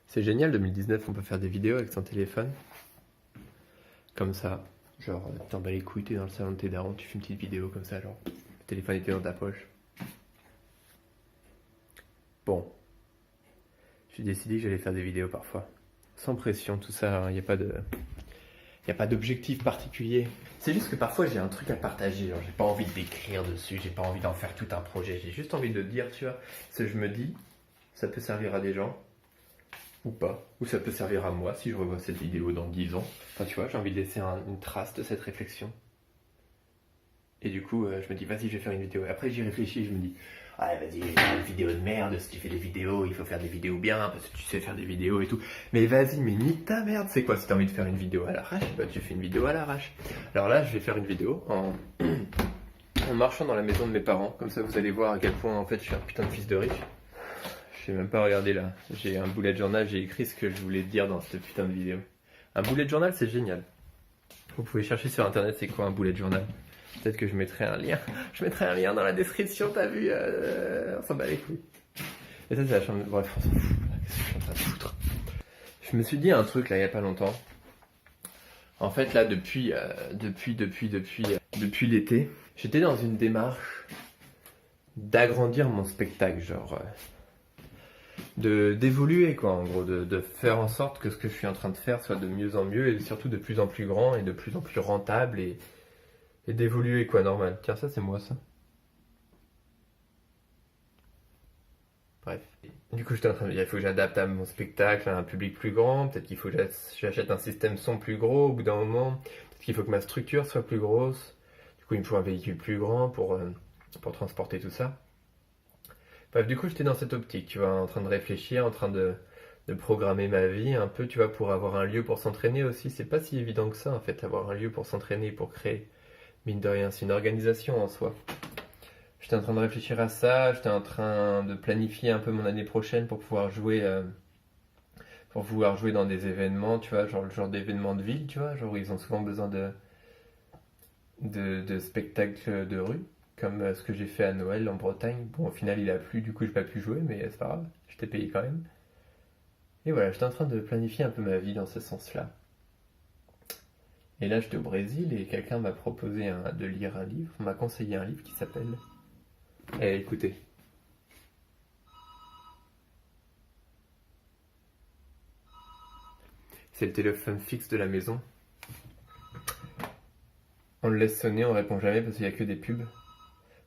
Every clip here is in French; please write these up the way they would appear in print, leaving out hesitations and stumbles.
C'est génial, 2019, on peut faire des vidéos avec son téléphone. Comme ça, genre, t'en bats les couilles, t'es dans le salon de tes darons, tu fais une petite vidéo comme ça, genre, le téléphone était dans ta poche. Bon, j'ai décidé que j'allais faire des vidéos parfois. Sans pression, tout ça, il n'y a pas de... Y a pas d'objectif particulier. C'est juste que parfois j'ai un truc à partager, genre j'ai pas envie d'écrire dessus, j'ai pas envie d'en faire tout un projet, j'ai juste envie de dire, tu vois, ce que je me dis, ça peut servir à des gens, ou pas, ou ça peut servir à moi si je revois cette vidéo dans 10 ans. Enfin tu vois, j'ai envie de laisser une trace de cette réflexion. Et du coup, je me dis, vas-y, je vais faire une vidéo. Et après j'y réfléchis, je me dis, ah vas-y, une vidéo de merde, si tu fais des vidéos, il faut faire des vidéos bien, parce que tu sais faire des vidéos et tout. Mais vas-y, mais nique ta merde, c'est quoi si t'as envie de faire une vidéo à l'arrache, bah tu fais une vidéo à l'arrache. Alors là, je vais faire une vidéo en marchant dans la maison de mes parents, comme ça vous allez voir à quel point en fait je suis un putain de fils de riche. Je sais même pas regarder là, j'ai un bullet journal, j'ai écrit ce que je voulais dire dans cette putain de vidéo. Un bullet journal, c'est génial. Vous pouvez chercher sur internet c'est quoi un bullet journal. Peut-être que je mettrai un lien. Je mettrai un lien dans la description, t'as vu on s'en bat les couilles. Et ça, c'est la chambre. Bref, on s'en fout. Qu'est-ce que je suis en train de foutre? Je me suis dit un truc là, il y a pas longtemps. En fait, là, depuis l'été, j'étais dans une démarche d'agrandir mon spectacle, genre. D'évoluer, quoi, en gros. De faire en sorte que ce que je suis en train de faire soit de mieux en mieux et surtout de plus en plus grand et de plus en plus rentable et d'évoluer, quoi, normal. Tiens, ça, c'est moi, ça. Bref. Du coup, j'étais en train de dire, il faut que j'adapte à mon spectacle à un public plus grand. Peut-être qu'il faut que j'achète un système son plus gros au bout d'un moment. Peut-être qu'il faut que ma structure soit plus grosse. Du coup, il me faut un véhicule plus grand pour transporter tout ça. Bref, du coup, j'étais dans cette optique, tu vois, en train de réfléchir, en train de programmer ma vie un peu, tu vois, pour avoir un lieu pour s'entraîner aussi. C'est pas si évident que ça, en fait, avoir un lieu pour s'entraîner, pour créer. Mine de rien, c'est une organisation en soi. J'étais en train de réfléchir à ça, j'étais en train de planifier un peu mon année prochaine pour pouvoir jouer dans des événements, tu vois, genre le genre d'événements de ville, tu vois, genre où ils ont souvent besoin de spectacles de rue, comme ce que j'ai fait à Noël en Bretagne. Bon, au final, il a plu, du coup, j'ai pas pu jouer, mais c'est pas grave, j'étais payé quand même. Et voilà, j'étais en train de planifier un peu ma vie dans ce sens-là. Et là, j'étais au Brésil et quelqu'un m'a proposé de lire un livre, m'a conseillé un livre qui s'appelle... Eh, écoutez. C'est le téléphone fixe de la maison. On le laisse sonner, on répond jamais parce qu'il n'y a que des pubs.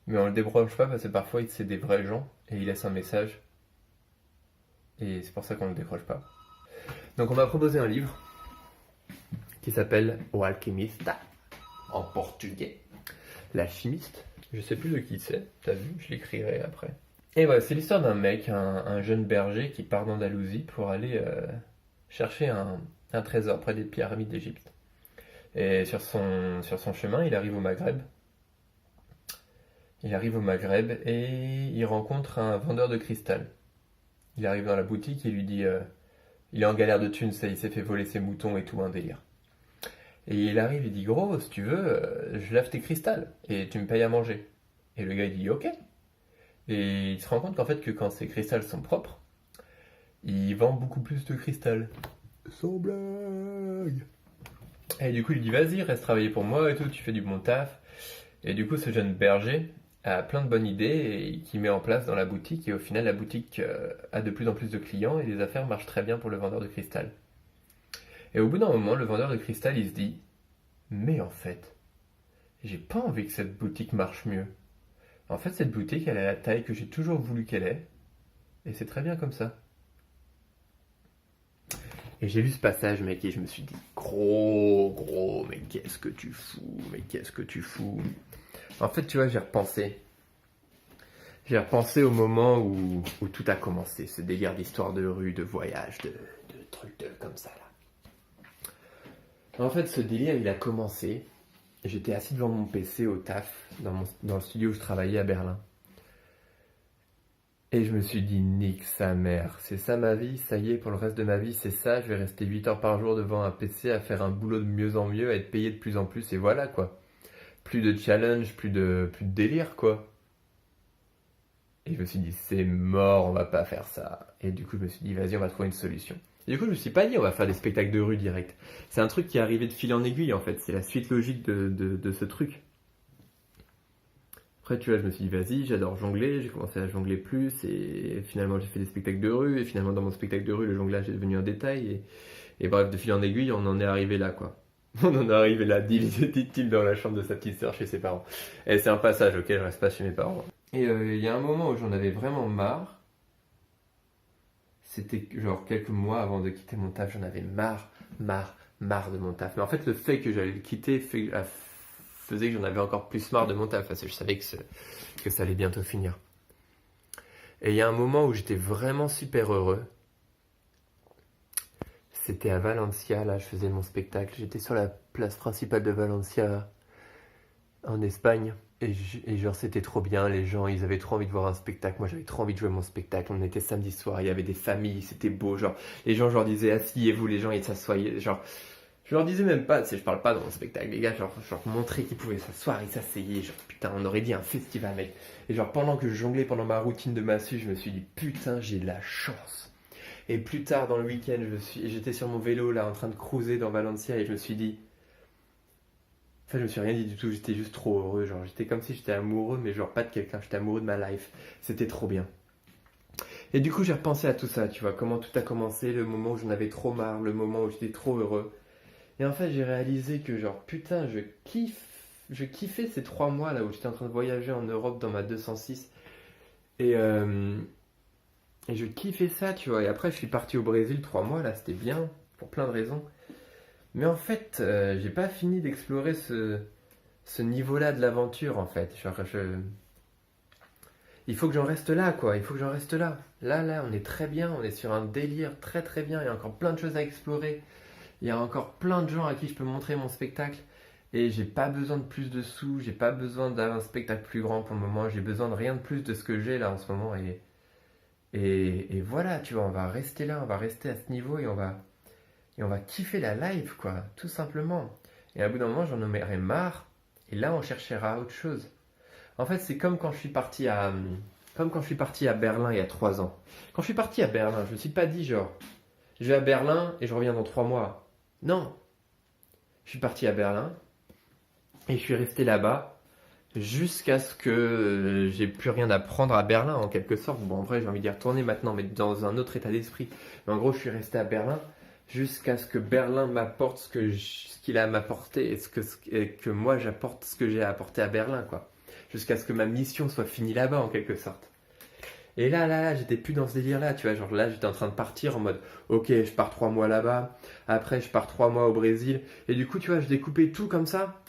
Mais on le débranche pas parce que parfois c'est des vrais gens et ils laissent un message. Et c'est pour ça qu'on ne le décroche pas. Donc on m'a proposé un livre qui s'appelle O Alquimista, en portugais. L'alchimiste. Je sais plus de qui c'est, t'as vu, je l'écrirai après. Et voilà, c'est l'histoire d'un mec, un jeune berger qui part d'Andalousie pour aller chercher un trésor près des pyramides d'Égypte. Et sur son chemin, il arrive au Maghreb. Il arrive au Maghreb et il rencontre un vendeur de cristal. Il arrive dans la boutique et il lui dit il est en galère de thunes, ça, il s'est fait voler ses moutons et tout, un délire. Et il arrive, il dit gros, si tu veux, je lave tes cristals et tu me payes à manger. Et le gars il dit ok. Et il se rend compte qu'en fait que quand ces cristals sont propres, il vend beaucoup plus de cristal. Sans blague. Et du coup il dit vas-y, reste travailler pour moi et tout, tu fais du bon taf. Et du coup ce jeune berger a plein de bonnes idées et qui met en place dans la boutique. Et au final la boutique a de plus en plus de clients et les affaires marchent très bien pour le vendeur de cristal. Et au bout d'un moment, le vendeur de cristal, il se dit « Mais en fait, j'ai pas envie que cette boutique marche mieux. En fait, cette boutique, elle a la taille que j'ai toujours voulu qu'elle ait, et c'est très bien comme ça. » Et j'ai lu ce passage, mec, et je me suis dit « Gros, mais qu'est-ce que tu fous, mais qu'est-ce que tu fous ?» En fait, tu vois, j'ai repensé. J'ai repensé au moment où tout a commencé, ce délire d'histoire de rue, de voyage, de trucs comme ça, là. En fait, ce délire, il a commencé. J'étais assis devant mon PC au taf, dans le studio où je travaillais à Berlin. Et je me suis dit, nique sa mère, c'est ça ma vie, ça y est, pour le reste de ma vie, c'est ça, je vais rester 8 heures par jour devant un PC à faire un boulot de mieux en mieux, à être payé de plus en plus, et voilà quoi. Plus de challenge, plus de délire quoi. Et je me suis dit, c'est mort, on va pas faire ça. Et du coup, je me suis dit, vas-y, on va trouver une solution. Et du coup, je me suis pas dit, on va faire des spectacles de rue direct. C'est un truc qui est arrivé de fil en aiguille, en fait. C'est la suite logique de ce truc. Après, tu vois, je me suis dit, vas-y, j'adore jongler. J'ai commencé à jongler plus. Et finalement, j'ai fait des spectacles de rue. Et finalement, dans mon spectacle de rue, le jonglage est devenu un détail. Et bref, de fil en aiguille, on en est arrivé là, quoi. On en est arrivé là, dit-il dans la chambre de sa petite sœur chez ses parents. Et c'est un passage auquel je reste pas chez mes parents. Et il y a un moment où j'en avais vraiment marre. C'était genre quelques mois avant de quitter mon taf, j'en avais marre de mon taf. Mais en fait, le fait que j'allais le quitter faisait que j'en avais encore plus marre de mon taf, parce que je savais que ça allait bientôt finir. Et il y a un moment où j'étais vraiment super heureux. C'était à Valencia, là, je faisais mon spectacle. J'étais sur la place principale de Valencia, en Espagne. Et genre, c'était trop bien. Les gens, ils avaient trop envie de voir un spectacle. Moi, j'avais trop envie de jouer mon spectacle. On était samedi soir, il y avait des familles, c'était beau. Genre, les gens, je leur disais, asseyez-vous, les gens, ils s'assoyaient. Genre, je leur disais même pas, tu sais, je parle pas dans mon spectacle. Les gars, genre montrer qu'ils pouvaient s'asseoir, ils s'asseyaient. Genre, putain, on aurait dit un festival, mec. Et genre, pendant que je jonglais, pendant ma routine de massue, je me suis dit, putain, j'ai de la chance. Et plus tard dans le week-end, j'étais sur mon vélo là en train de cruiser dans Valencia et je me suis dit. Enfin, je me suis rien dit du tout, j'étais juste trop heureux. Genre, j'étais comme si j'étais amoureux, mais genre pas de quelqu'un, j'étais amoureux de ma life. C'était trop bien. Et du coup, j'ai repensé à tout ça, tu vois, comment tout a commencé, le moment où j'en avais trop marre, le moment où j'étais trop heureux. Et en fait, j'ai réalisé que genre, putain, je kiffais ces 3 mois là où j'étais en train de voyager en Europe dans ma 206. Et, euh, Et je kiffais ça, tu vois. Et après, je suis parti au Brésil 3 mois, là, c'était bien, pour plein de raisons. Mais en fait, j'ai pas fini d'explorer ce niveau-là de l'aventure, en fait. Genre, il faut que j'en reste là, quoi. Il faut que j'en reste là. Là, on est très bien, on est sur un délire très très bien. Il y a encore plein de choses à explorer. Il y a encore plein de gens à qui je peux montrer mon spectacle. Et j'ai pas besoin de plus de sous, j'ai pas besoin d'un spectacle plus grand pour le moment. J'ai besoin de rien de plus de ce que j'ai là en ce moment. Et voilà, tu vois, on va rester là, on va rester à ce niveau et on va kiffer la live, quoi, tout simplement. Et à bout d'un moment, j'en aurais marre, et là, on cherchera autre chose. En fait, c'est comme quand je suis parti à Berlin il y a 3 ans. Quand je suis parti à Berlin, je me suis pas dit, genre, je vais à Berlin et je reviens dans 3 mois. Non, je suis parti à Berlin et je suis resté là-bas jusqu'à ce que j'ai plus rien à prendre à Berlin en quelque sorte. Bon, en vrai, j'ai envie d'y retourner maintenant, mais dans un autre état d'esprit. Mais en gros, je suis resté à Berlin jusqu'à ce que Berlin m'apporte ce qu'il a à m'apporter et que moi j'apporte ce que j'ai à apporter à Berlin, quoi. Jusqu'à ce que ma mission soit finie là-bas en quelque sorte. Et là, j'étais plus dans ce délire-là, tu vois. Genre là, j'étais en train de partir en mode, ok, je pars 3 mois là-bas, après je pars 3 mois au Brésil. Et du coup, tu vois, je découpais tout comme ça.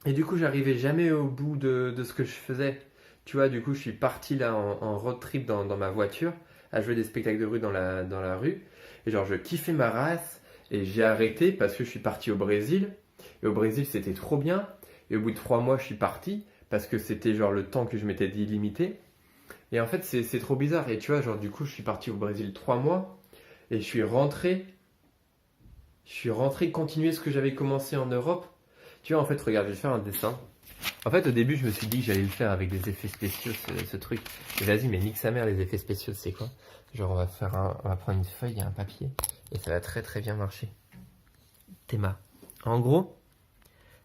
Et du coup, j'arrivais jamais au bout de ce que je faisais. Tu vois, du coup, je suis parti là en road trip dans ma voiture, à jouer des spectacles de rue dans la rue. Et genre, je kiffais ma race. Et j'ai arrêté parce que je suis parti au Brésil. Et au Brésil, c'était trop bien. Et au bout de 3 mois, je suis parti parce que c'était genre le temps que je m'étais dit limité. Et en fait, c'est trop bizarre. Et tu vois, genre, du coup, je suis parti au Brésil 3 mois. Et je suis rentré. Je suis rentré continuer ce que j'avais commencé en Europe. Tu vois, en fait, regarde, je vais faire un dessin. En fait, au début, je me suis dit que j'allais le faire avec des effets spéciaux, ce truc. Mais vas-y, mais nique sa mère, les effets spéciaux, c'est quoi? Genre, on va prendre une feuille et un papier, et ça va très très bien marcher. Théma. En gros,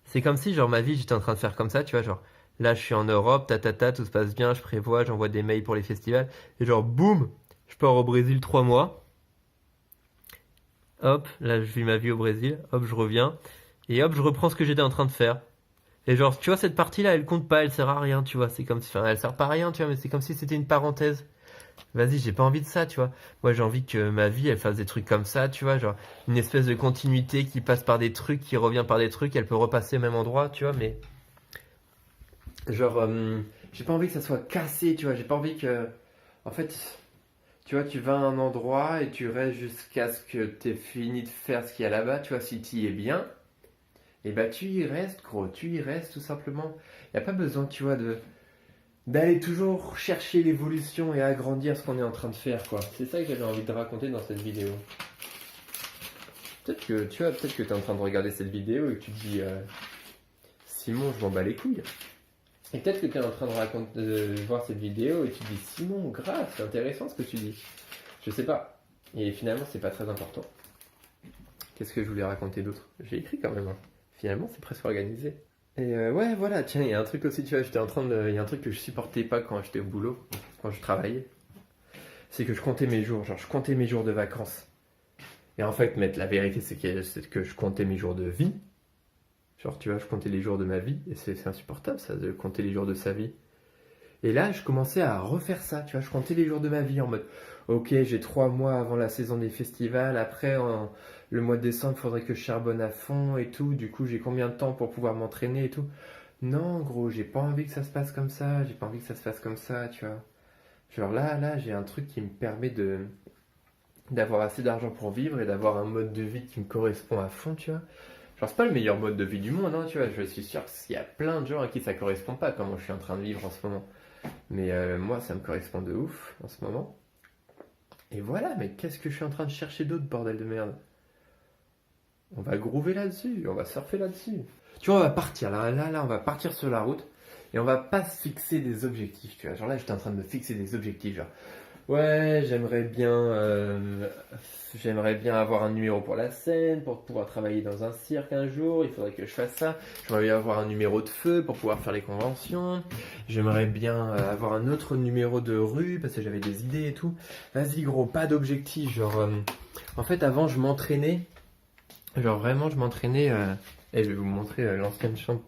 c'est comme si, genre, ma vie, j'étais en train de faire comme ça, tu vois, genre, là, je suis en Europe, tout se passe bien, je prévois, j'envoie des mails pour les festivals, et genre, boum, je pars au Brésil 3 mois. Hop, là, je vis ma vie au Brésil, hop, je reviens. Et hop, je reprends ce que j'étais en train de faire. Et genre, tu vois, cette partie-là, elle compte pas, elle sert à rien, tu vois. C'est comme si, enfin, elle sert pas à rien, tu vois, mais c'est comme si c'était une parenthèse. Vas-y, j'ai pas envie de ça, tu vois. Moi, j'ai envie que ma vie, elle fasse des trucs comme ça, tu vois. Genre, une espèce de continuité qui passe par des trucs, qui revient par des trucs, elle peut repasser au même endroit, tu vois, mais. Genre, j'ai pas envie que ça soit cassé, tu vois. J'ai pas envie que. En fait, tu vois, tu vas à un endroit et tu restes jusqu'à ce que t'aies fini de faire ce qu'il y a là-bas, tu vois, si t'y es bien. Et bah tu y restes, gros, tu y restes tout simplement. Il n'y a pas besoin, tu vois, d'aller toujours chercher l'évolution et agrandir ce qu'on est en train de faire, quoi. C'est ça que j'avais envie de raconter dans cette vidéo. Peut-être que tu es en train de regarder cette vidéo et que tu te dis Simon, je m'en bats les couilles. Et peut-être que tu es en train de voir cette vidéo et tu te dis Simon, grave, c'est intéressant ce que tu dis. Je sais pas. Et finalement, c'est pas très important. Qu'est-ce que je voulais raconter d'autre? J'ai écrit quand même, hein. Finalement, c'est presque organisé. Et ouais, voilà, tiens, il y a un truc aussi, tu vois, il y a un truc que je supportais pas quand j'étais au boulot, quand je travaillais. C'est que je comptais mes jours, genre je comptais mes jours de vacances. Et en fait, la vérité, c'est que je comptais mes jours de vie. Genre, tu vois, je comptais les jours de ma vie, et c'est insupportable, ça, de compter les jours de sa vie. Et là, je commençais à refaire ça, tu vois, je comptais les jours de ma vie en mode, ok, j'ai 3 mois avant la saison des festivals, après, le mois de décembre, il faudrait que je charbonne à fond et tout, du coup, j'ai combien de temps pour pouvoir m'entraîner et tout. Non, gros, j'ai pas envie que ça se passe comme ça, j'ai pas envie que ça se fasse comme ça, tu vois. Genre là, j'ai un truc qui me permet d'avoir assez d'argent pour vivre et d'avoir un mode de vie qui me correspond à fond, tu vois. Genre, c'est pas le meilleur mode de vie du monde, hein, tu vois. Je suis sûr qu'il y a plein de gens à qui ça correspond pas, comme je suis en train de vivre en ce moment. Mais moi, ça me correspond de ouf en ce moment. Et voilà, mais qu'est-ce que je suis en train de chercher d'autre, bordel de merde? On va groover là-dessus, on va surfer là-dessus. Tu vois, on va partir, là, on va partir sur la route. Et on va pas se fixer des objectifs, tu vois. Genre là, j'étais en train de me fixer des objectifs, genre... Ouais, j'aimerais bien avoir un numéro pour la scène, pour pouvoir travailler dans un cirque un jour, il faudrait que je fasse ça. J'aimerais bien avoir un numéro de feu pour pouvoir faire les conventions. J'aimerais bien avoir un autre numéro de rue parce que j'avais des idées et tout. Vas-y gros, pas d'objectif, genre... en fait, avant, je m'entraînais. Genre vraiment, je m'entraînais... Et je vais vous montrer l'ancienne chambre.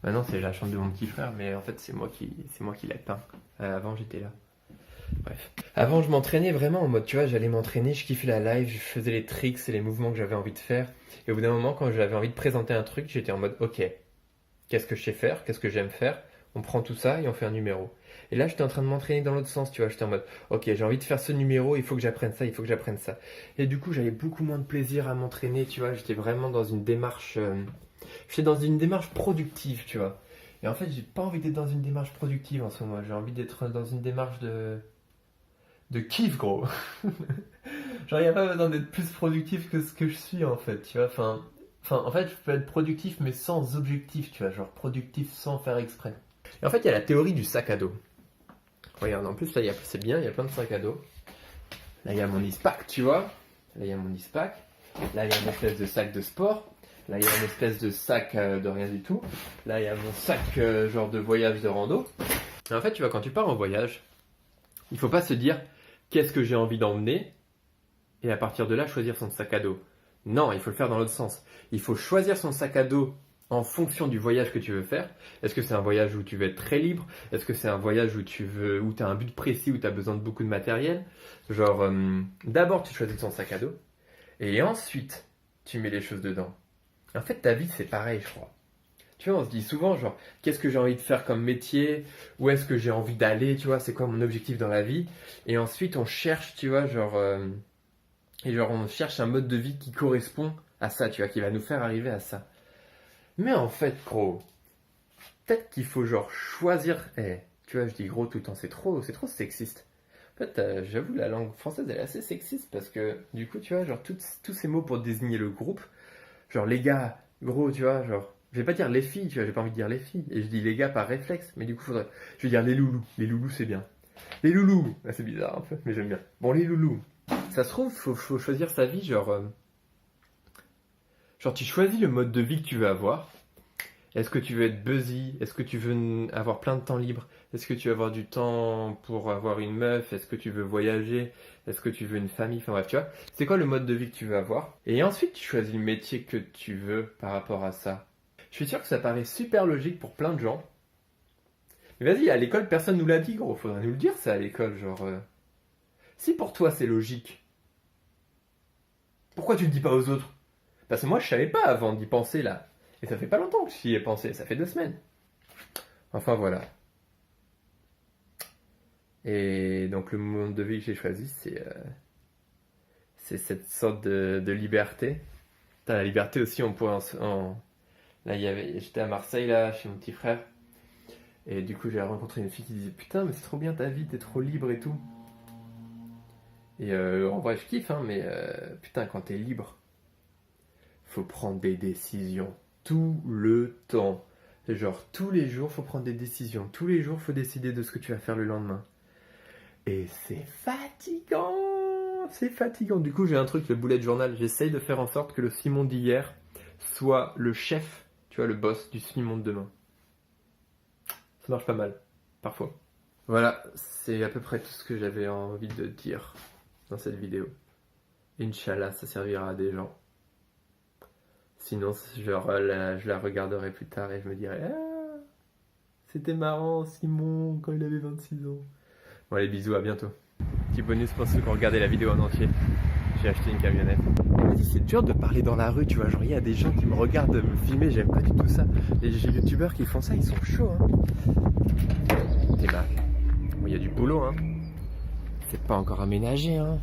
Maintenant, c'est la chambre de mon petit frère, mais en fait, c'est moi qui l'ai peint. Avant, j'étais là. Bref. Avant, je m'entraînais vraiment en mode, tu vois, j'allais m'entraîner, je kiffais la live, je faisais les tricks et les mouvements que j'avais envie de faire. Et au bout d'un moment, quand j'avais envie de présenter un truc, j'étais en mode, ok, qu'est-ce que je sais faire, qu'est-ce que j'aime faire? On prend tout ça et on fait un numéro. Et là, j'étais en train de m'entraîner dans l'autre sens, tu vois, j'étais en mode, ok, j'ai envie de faire ce numéro, il faut que j'apprenne ça, il faut que j'apprenne ça. Et du coup, j'avais beaucoup moins de plaisir à m'entraîner, tu vois, j'étais vraiment dans une démarche, j'étais dans une démarche productive, tu vois. Et en fait, j'ai pas envie d'être dans une démarche productive en ce moment, j'ai envie d'être dans une démarche de kiff, gros. Genre, il n'y a pas besoin d'être plus productif que ce que je suis, en fait, tu vois. En fait, je peux être productif, mais sans objectif, tu vois. Genre, productif sans faire exprès. Et en fait, il y a la théorie du sac à dos. Regarde, en plus, là, c'est bien, il y a plein de sacs à dos. Là, il y a mon Ispac, tu vois. Là, il y a mon Ispac. Là, il y a une espèce de sac de sport. Là, il y a une espèce de sac de rien du tout. Là, il y a mon sac genre de voyage de rando. Et en fait, tu vois, quand tu pars en voyage, il faut pas se dire qu'est-ce que j'ai envie d'emmener et à partir de là choisir son sac à dos. Non, il faut le faire dans l'autre sens. Il faut choisir son sac à dos en fonction du voyage que tu veux faire. Est-ce que c'est un voyage où tu veux être très libre? Est-ce que c'est un voyage où tu as un but précis, où tu as besoin de beaucoup de matériel? Genre, d'abord tu choisis ton sac à dos et ensuite tu mets les choses dedans. En fait, ta vie c'est pareil, je crois. Tu vois, on se dit souvent, genre, qu'est-ce que j'ai envie de faire comme métier? Où est-ce que j'ai envie d'aller? Tu vois, c'est quoi mon objectif dans la vie? Et ensuite, on cherche, tu vois, on cherche un mode de vie qui correspond à ça, tu vois, qui va nous faire arriver à ça. Mais en fait, gros, peut-être qu'il faut, genre, choisir. Tu vois, je dis gros tout le temps, c'est trop sexiste. En fait, j'avoue, la langue française, elle est assez sexiste parce que, du coup, tu vois, genre, tous ces mots pour désigner le groupe, genre, les gars, gros, tu vois, genre. Je vais pas dire les filles, tu vois, j'ai pas envie de dire les filles. Et je dis les gars par réflexe, mais du coup, je vais dire les loulous. Les loulous, c'est bien. Les loulous, c'est bizarre un peu, mais j'aime bien. Bon, les loulous. Ça se trouve, faut choisir sa vie, genre, tu choisis le mode de vie que tu veux avoir. Est-ce que tu veux être busy? Est-ce que tu veux avoir plein de temps libre? Est-ce que tu veux avoir du temps pour avoir une meuf? Est-ce que tu veux voyager? Est-ce que tu veux une famille? Enfin bref, tu vois, c'est quoi le mode de vie que tu veux avoir? Et ensuite, tu choisis le métier que tu veux par rapport à ça. Je suis sûr que ça paraît super logique pour plein de gens. Mais vas-y, à l'école, personne nous l'a dit, gros. Faudrait nous le dire, ça, à l'école. Genre, si pour toi, c'est logique, pourquoi tu le dis pas aux autres? Parce que moi, je savais pas avant d'y penser, là. Et ça fait pas longtemps que j'y ai pensé. Ça fait 2 semaines. Enfin, voilà. Et donc, le monde de vie que j'ai choisi, c'est cette sorte de liberté. T'as la liberté aussi, on pourrait Là, j'étais à Marseille, là, chez mon petit frère. Et du coup, j'ai rencontré une fille qui disait putain, mais c'est trop bien ta vie, t'es trop libre et tout. Et en vrai, je kiffe, hein, mais putain, quand t'es libre, faut prendre des décisions tout le temps. Genre, tous les jours, faut prendre des décisions. Tous les jours, faut décider de ce que tu vas faire le lendemain. Et c'est fatigant. c'est fatigant. Du coup, j'ai un truc, le bullet journal. J'essaye de faire en sorte que le Simon d'hier soit le chef, tu vois, le boss du Simon de demain. Ça marche pas mal, parfois. Voilà, c'est à peu près tout ce que j'avais envie de dire dans cette vidéo. Inch'Allah, ça servira à des gens. Sinon, je la regarderai plus tard et je me dirai ah, c'était marrant, Simon, quand il avait 26 ans. Bon, allez, bisous, à bientôt. Petit bonus pour ceux qui ont regardé la vidéo en entier. J'ai acheté une camionnette. C'est dur de parler dans la rue, tu vois. Genre, il y a des gens qui me regardent me filmer, j'aime pas du tout ça. Les youtubeurs qui font ça, ils sont chauds, hein. C'est mal. Bon, il y a du boulot, hein. C'est pas encore aménagé, hein.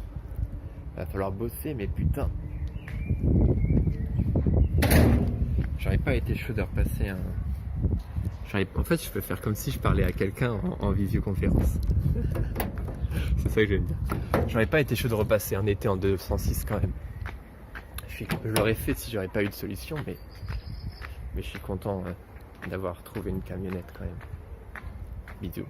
Va falloir bosser, mais putain. J'aurais pas été chaud de repasser un. En fait, je peux faire comme si je parlais à quelqu'un en visioconférence. C'est ça que je viens de dire. J'aurais pas été chaud de repasser un été en 206 quand même. Je l'aurais fait si j'aurais pas eu de solution, mais je suis content d'avoir trouvé une camionnette quand même. Bisous.